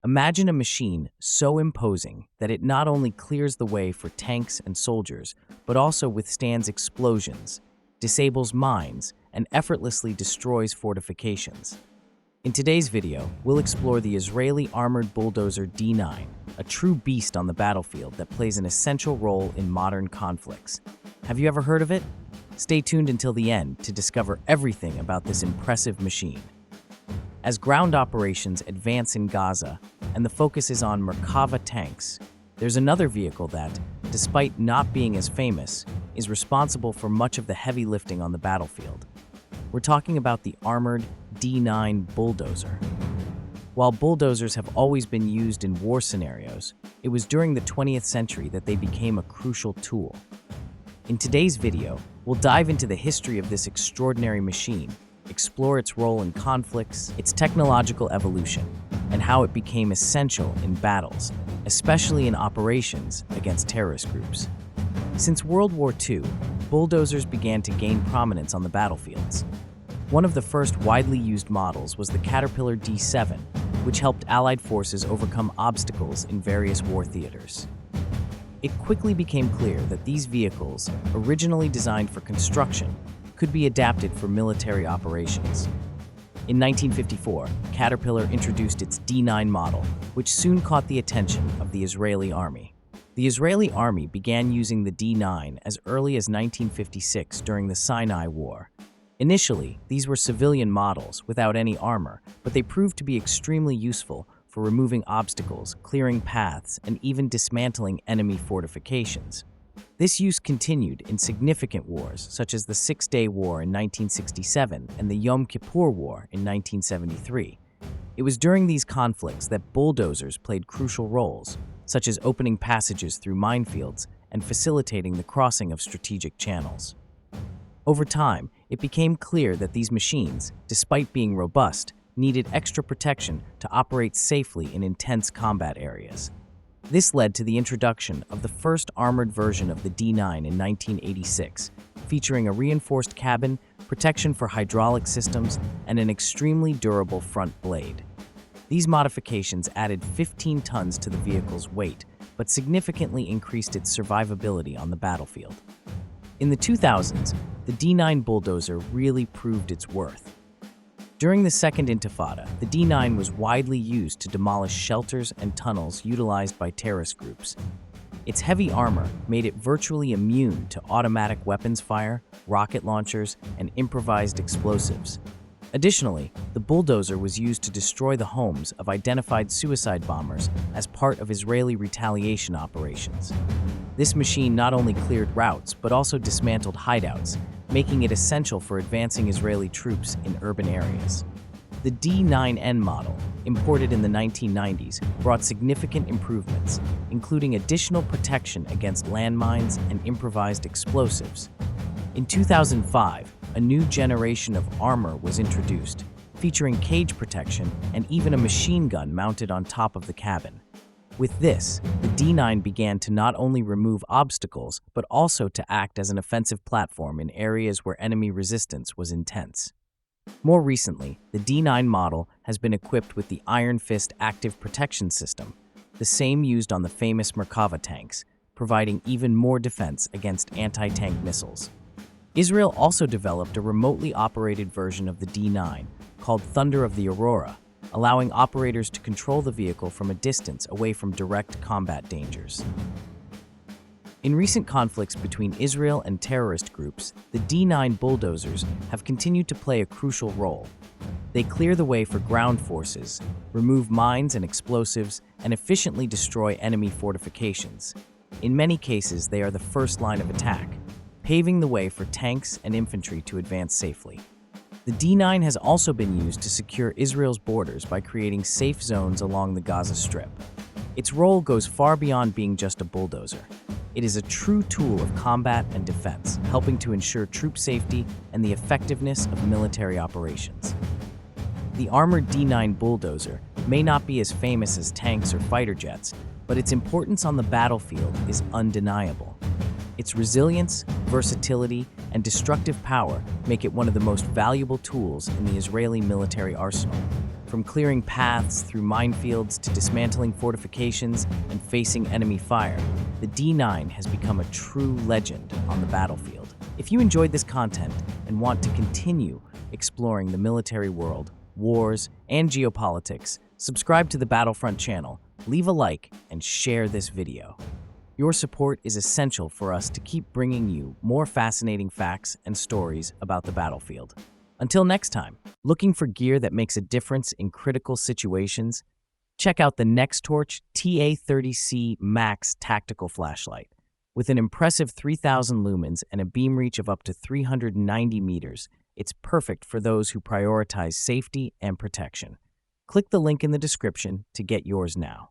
Imagine a machine so imposing that it not only clears the way for tanks and soldiers, but also withstands explosions, disables mines, and effortlessly destroys fortifications. In today's video, we'll explore the Israeli armored bulldozer D9, a true beast on the battlefield that plays an essential role in modern conflicts. Have you ever heard of it? Stay tuned until the end to discover everything about this impressive machine. As ground operations advance in Gaza and the focus is on Merkava tanks, there's another vehicle that, despite not being as famous, is responsible for much of the heavy lifting on the battlefield. We're talking about the armored D9 bulldozer. While bulldozers have always been used in war scenarios, it was during the 20th century that they became a crucial tool. In today's video, we'll dive into the history of this extraordinary machine, explore its role in conflicts, its technological evolution, and how it became essential in battles, especially in operations against terrorist groups. Since World War II, bulldozers began to gain prominence on the battlefields. One of the first widely used models was the Caterpillar D7, which helped Allied forces overcome obstacles in various war theaters. It quickly became clear that these vehicles, originally designed for construction, could be adapted for military operations. In 1954, Caterpillar introduced its D9 model, which soon caught the attention of the Israeli army. The Israeli army began using the D9 as early as 1956 during the Sinai War. Initially, these were civilian models without any armor, but they proved to be extremely useful for removing obstacles, clearing paths, and even dismantling enemy fortifications. This use continued in significant wars, such as the Six-Day War in 1967 and the Yom Kippur War in 1973. It was during these conflicts that bulldozers played crucial roles, such as opening passages through minefields and facilitating the crossing of strategic channels. Over time, it became clear that these machines, despite being robust, needed extra protection to operate safely in intense combat areas. This led to the introduction of the first armored version of the D9 in 1986, featuring a reinforced cabin, protection for hydraulic systems, and an extremely durable front blade. These modifications added 15 tons to the vehicle's weight, but significantly increased its survivability on the battlefield. In the 2000s, the D9 bulldozer really proved its worth. During the Second Intifada, the D9 was widely used to demolish shelters and tunnels utilized by terrorist groups. Its heavy armor made it virtually immune to automatic weapons fire, rocket launchers, and improvised explosives. Additionally, the bulldozer was used to destroy the homes of identified suicide bombers as part of Israeli retaliation operations. This machine not only cleared routes but also dismantled hideouts, making it essential for advancing Israeli troops in urban areas. The D9N model, imported in the 1990s, brought significant improvements, including additional protection against landmines and improvised explosives. In 2005, a new generation of armor was introduced, featuring cage protection and even a machine gun mounted on top of the cabin. With this, the D9 began to not only remove obstacles, but also to act as an offensive platform in areas where enemy resistance was intense. More recently, the D9 model has been equipped with the Iron Fist active protection system, the same used on the famous Merkava tanks, providing even more defense against anti-tank missiles. Israel also developed a remotely operated version of the D9 called Thunder of the Aurora, allowing operators to control the vehicle from a distance away from direct combat dangers. In recent conflicts between Israel and terrorist groups, the D9 bulldozers have continued to play a crucial role. They clear the way for ground forces, remove mines and explosives, and efficiently destroy enemy fortifications. In many cases, they are the first line of attack, paving the way for tanks and infantry to advance safely. The D9 has also been used to secure Israel's borders by creating safe zones along the Gaza Strip. Its role goes far beyond being just a bulldozer. It is a true tool of combat and defense, helping to ensure troop safety and the effectiveness of military operations. The armored D9 bulldozer may not be as famous as tanks or fighter jets, but its importance on the battlefield is undeniable. Its resilience, versatility, and destructive power make it one of the most valuable tools in the Israeli military arsenal. From clearing paths through minefields to dismantling fortifications and facing enemy fire, the D9 has become a true legend on the battlefield. If you enjoyed this content and want to continue exploring the military world, wars, and geopolitics, subscribe to the Battlefront channel, leave a like, and share this video. Your support is essential for us to keep bringing you more fascinating facts and stories about the battlefield. Until next time, looking for gear that makes a difference in critical situations? Check out the NextTorch TA30C Max tactical flashlight. With an impressive 3,000 lumens and a beam reach of up to 390 meters, it's perfect for those who prioritize safety and protection. Click the link in the description to get yours now.